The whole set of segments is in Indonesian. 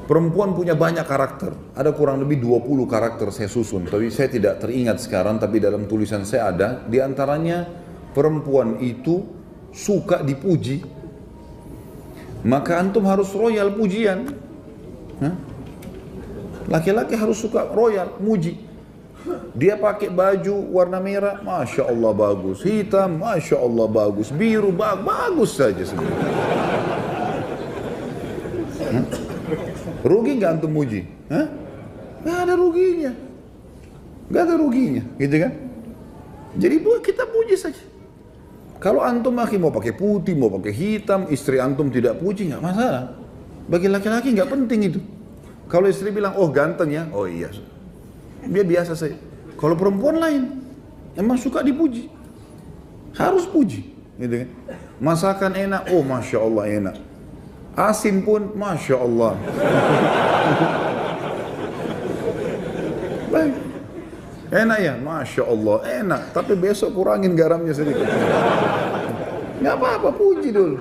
Perempuan punya banyak karakter. Ada kurang lebih 20 karakter saya susun. Tapi saya tidak teringat sekarang, tapi dalam tulisan saya ada. Di antaranya perempuan itu suka dipuji. Maka antum harus royal pujian. Hah? Laki-laki harus suka royal, muji. Dia pakai baju warna merah, Masya Allah bagus. Hitam, Masya Allah bagus. Biru, bagus saja sebenarnya. Rugi nggak antum muji? Hah? Nggak ada ruginya. Nggak ada ruginya, gitu kan? Jadi kita puji saja. Kalau antum mau pakai putih, mau pakai hitam, istri antum tidak puji, nggak masalah. Bagi laki-laki nggak penting itu. Kalau istri bilang, oh ganteng ya, oh iya. Dia biasa saja. Kalau perempuan lain, emang suka dipuji. Harus puji, gitu kan? Masakan enak, oh Masya Allah enak. Asin pun, Masya Allah. Baik. Enak ya? Masya Allah, enak. Tapi besok kurangin garamnya sedikit. Nggak apa-apa, puji dulu.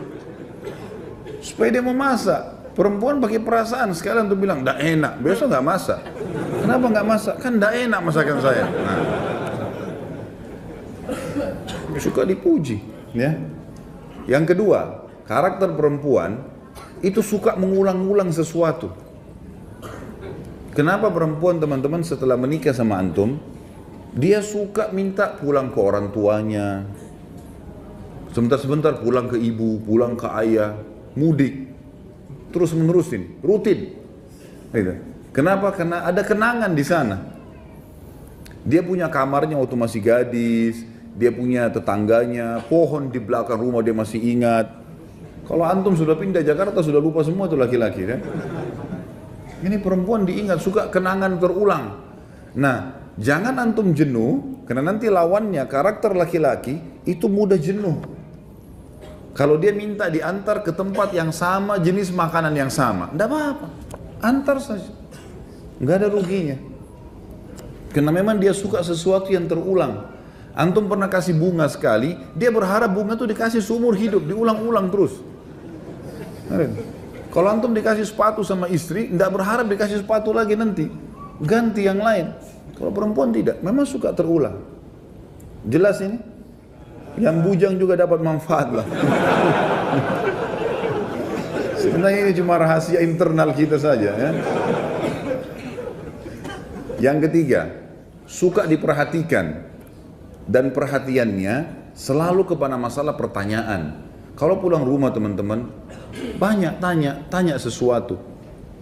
Supaya dia mau masak. Perempuan pakai perasaan, sekalian tuh bilang, nggak enak. Besok nggak masak. Kenapa nggak masak? Kan nggak enak masakan saya. Nah. Suka dipuji. Ya. Yang kedua, karakter perempuan itu suka mengulang-ulang sesuatu. Kenapa perempuan teman-teman setelah menikah sama antum, dia suka minta pulang ke orang tuanya, sebentar-sebentar pulang ke ibu, pulang ke ayah, mudik, terus menerusin, rutin. Gitu. Kenapa? Karena ada kenangan di sana. Dia punya kamarnya waktu masih gadis, dia punya tetangganya, pohon di belakang rumah dia masih ingat. Kalau antum sudah pindah Jakarta sudah lupa semua tuh laki-laki kan. Ini perempuan diingat, suka kenangan terulang. Nah, jangan antum jenuh, karena nanti lawannya karakter laki-laki itu mudah jenuh. Kalau dia minta diantar ke tempat yang sama, jenis makanan yang sama, enggak apa-apa, antar saja, enggak ada ruginya. Karena memang dia suka sesuatu yang terulang. Antum pernah kasih bunga sekali, dia berharap bunga itu dikasih seumur hidup, diulang-ulang terus. Kalau antum dikasih sepatu sama istri, tidak berharap dikasih sepatu lagi nanti, ganti yang lain. Kalau perempuan tidak, memang suka terulang. Jelas ini? Yang bujang juga dapat manfaat lah. Sebenarnya ini cuma rahasia internal kita saja ya. Yang ketiga, suka diperhatikan. Dan perhatiannya selalu kepada masalah pertanyaan. Kalau pulang rumah teman-teman, banyak tanya sesuatu.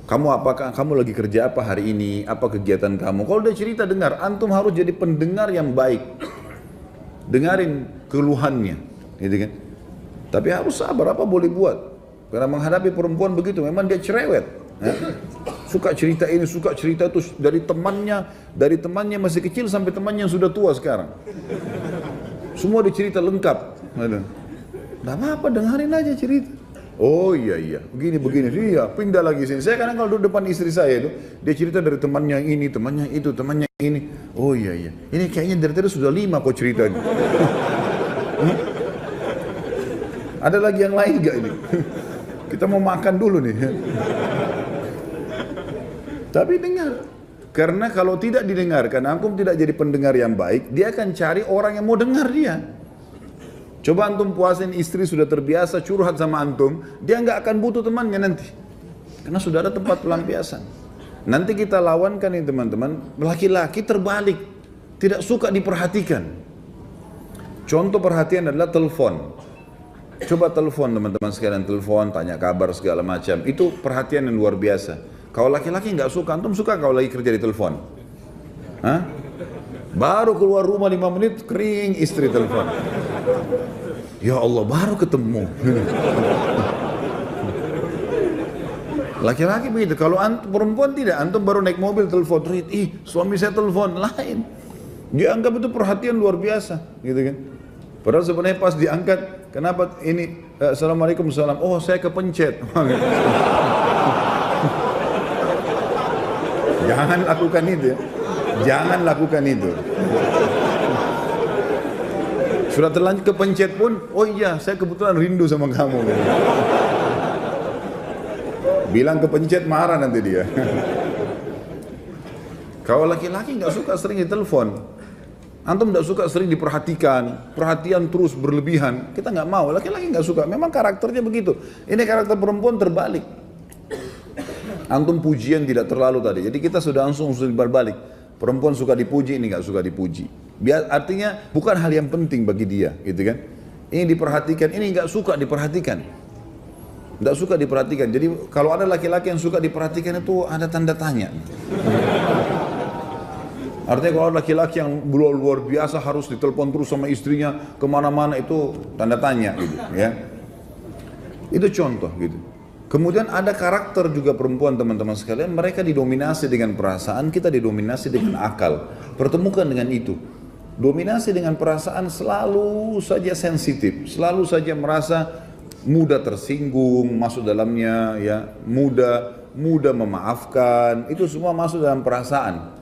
Apakah kamu lagi kerja apa hari ini? Apa kegiatan kamu? Kalau dia cerita dengar, antum harus jadi pendengar yang baik. Dengarin keluhannya, gitu kan? Tapi harus sabar, apa boleh buat? Karena menghadapi perempuan begitu, memang dia cerewet. Suka cerita ini, suka cerita itu dari temannya masih kecil sampai temannya yang sudah tua sekarang. Semua dicerita lengkap. Nggak apa-apa, dengerin aja cerita. Oh iya, begini, iya, pindah lagi sini. Saya kadang kalau duduk depan istri saya itu, dia cerita dari temannya ini, temannya itu, temannya ini. Oh iya, ini kayaknya dari tadi sudah 5 kok ceritanya. Ada lagi yang lain gak ini? Kita mau makan dulu nih. Tapi dengar. Karena kalau tidak didengarkan, antum tidak jadi pendengar yang baik, dia akan cari orang yang mau dengar dia. Coba antum puasin istri sudah terbiasa curhat sama antum, dia nggak akan butuh temannya nanti. Karena sudah ada tempat pelampiasan. Nanti kita lawankan ini teman-teman, laki-laki terbalik, tidak suka diperhatikan. Contoh perhatian adalah telepon. Coba telepon teman-teman sekalian, telepon, tanya kabar segala macam. Itu perhatian yang luar biasa. Kalau laki-laki nggak suka, antum suka kalau lagi kerja di telepon? Hah? Baru keluar rumah 5 menit, kering istri telepon. Ya Allah, baru ketemu. Laki-laki begitu. Kalau perempuan tidak, antum baru naik mobil telepon, suami saya telepon, lain. Dia anggap itu perhatian luar biasa, gitu kan? Padahal sebenarnya pas diangkat, kenapa ini? Assalamualaikum, salam. Oh, saya kepencet. Jangan lakukan itu ya. Jangan lakukan itu. Sudah terlanjur kepencet pun, oh iya, saya kebetulan rindu sama kamu. Bilang kepencet marah nanti dia. Kalau laki-laki nggak suka sering ditelepon, antum nggak suka sering diperhatikan, perhatian terus berlebihan, kita nggak mau. Laki-laki nggak suka, memang karakternya begitu. Ini karakter perempuan terbalik. Antum pujian tidak terlalu tadi, jadi kita sudah langsung berbalik. Perempuan suka dipuji, ini nggak suka dipuji. Artinya bukan hal yang penting bagi dia, gitu kan? Ini diperhatikan, ini nggak suka diperhatikan. Nggak suka diperhatikan. Jadi kalau ada laki-laki yang suka diperhatikan itu ada tanda tanya. Artinya kalau laki-laki yang luar biasa harus ditelepon terus sama istrinya kemana-mana, itu tanda tanya gitu ya. Itu contoh gitu. Kemudian ada karakter juga perempuan teman-teman sekalian, mereka didominasi dengan perasaan, kita didominasi dengan akal. Pertemukan dengan itu. Dominasi dengan perasaan selalu saja sensitif, selalu saja merasa mudah tersinggung, masuk dalamnya ya, mudah memaafkan, itu semua masuk dalam perasaan.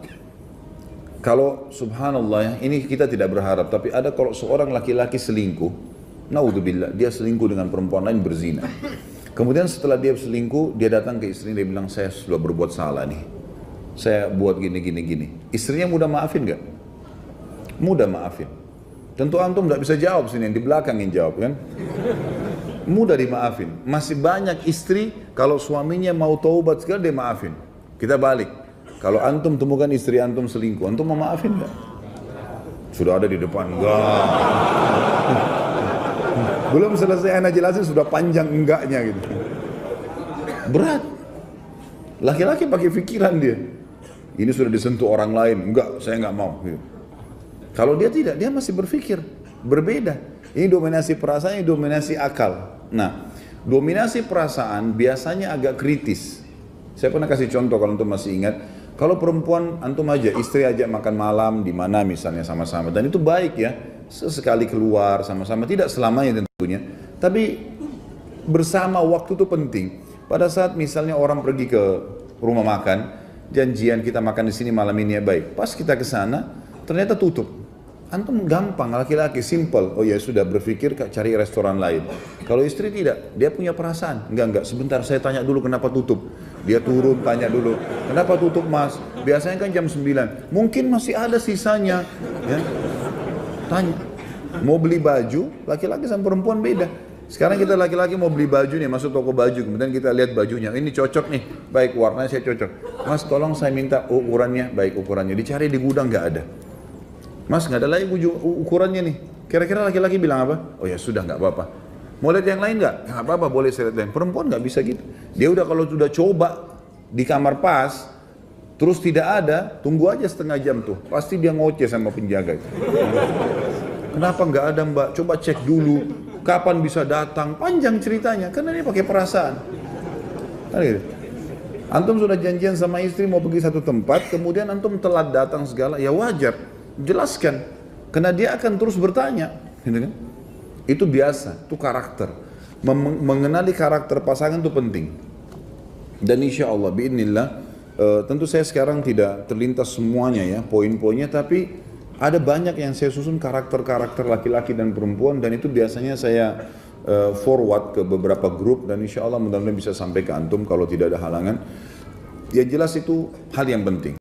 Kalau subhanallah ya, ini kita tidak berharap, tapi ada kalau seorang laki-laki selingkuh, naudzubillah, dia selingkuh dengan perempuan lain berzina. Kemudian setelah dia selingkuh, dia datang ke istrinya, dia bilang, saya sudah berbuat salah nih. Saya buat gini. Istrinya mudah maafin gak? Mudah maafin. Tentu antum tidak bisa jawab sini, yang di belakang yang jawab kan? Mudah dimaafin. Masih banyak istri, kalau suaminya mau taubat sekali, dia maafin. Kita balik. Kalau antum temukan istri antum selingkuh, antum mau maafin gak? Sudah ada di depan, enggak. Belum selesai anak jelasin sudah panjang enggaknya gitu. Berat. Laki-laki pakai pikiran dia. Ini sudah disentuh orang lain, enggak, saya enggak mau. Gitu. Kalau dia tidak, dia masih berpikir berbeda. Ini dominasi perasaan, ini dominasi akal. Nah, dominasi perasaan biasanya agak kritis. Saya pernah kasih contoh kalau antum masih ingat. Kalau perempuan antum aja, istri ajak makan malam di mana misalnya sama-sama, dan itu baik ya, sesekali keluar sama-sama, tidak selamanya tentunya, tapi bersama waktu itu penting. Pada saat misalnya orang pergi ke rumah makan, janjian kita makan di sini malam ini ya baik. Pas kita ke sana, ternyata tutup. Antum gampang, laki-laki simple. Oh ya sudah, berpikir cari restoran lain. Kalau istri tidak, dia punya perasaan. Enggak, sebentar saya tanya dulu kenapa tutup. Dia turun tanya dulu, kenapa tutup mas? Biasanya kan jam 9. Mungkin masih ada sisanya. Ya. Tanya. Mau beli baju, laki-laki sama perempuan beda. Sekarang kita laki-laki mau beli baju nih, masuk toko baju, kemudian kita lihat bajunya, ini cocok nih, baik warnanya saya cocok. Mas tolong saya minta ukurannya, baik ukurannya. Dicari di gudang nggak ada. Mas nggak ada lagi ukurannya nih. Kira-kira laki-laki bilang apa? Oh ya sudah nggak apa-apa. Mau lihat yang lain nggak? Nggak apa-apa, boleh saya lihat lain. Perempuan nggak bisa gitu. Dia udah kalau sudah coba di kamar pas, terus tidak ada, tunggu aja setengah jam tuh. Pasti dia ngoceh sama penjaga. Kenapa nggak ada mbak? Coba cek dulu. Kapan bisa datang? Panjang ceritanya. Karena dia pakai perasaan. Antum sudah janjian sama istri mau pergi satu tempat, kemudian antum telat datang segala, ya wajar. Jelaskan, karena dia akan terus bertanya, gitu kan? Itu biasa, itu karakter. Mengenali karakter pasangan itu penting. Dan insya Allah, biidznillah, tentu saya sekarang tidak terlintas semuanya ya, poin-poinnya, tapi ada banyak yang saya susun karakter-karakter laki-laki dan perempuan, dan itu biasanya saya forward ke beberapa grup, dan insya Allah mudah-mudahan bisa sampai ke antum kalau tidak ada halangan. Yang jelas itu hal yang penting.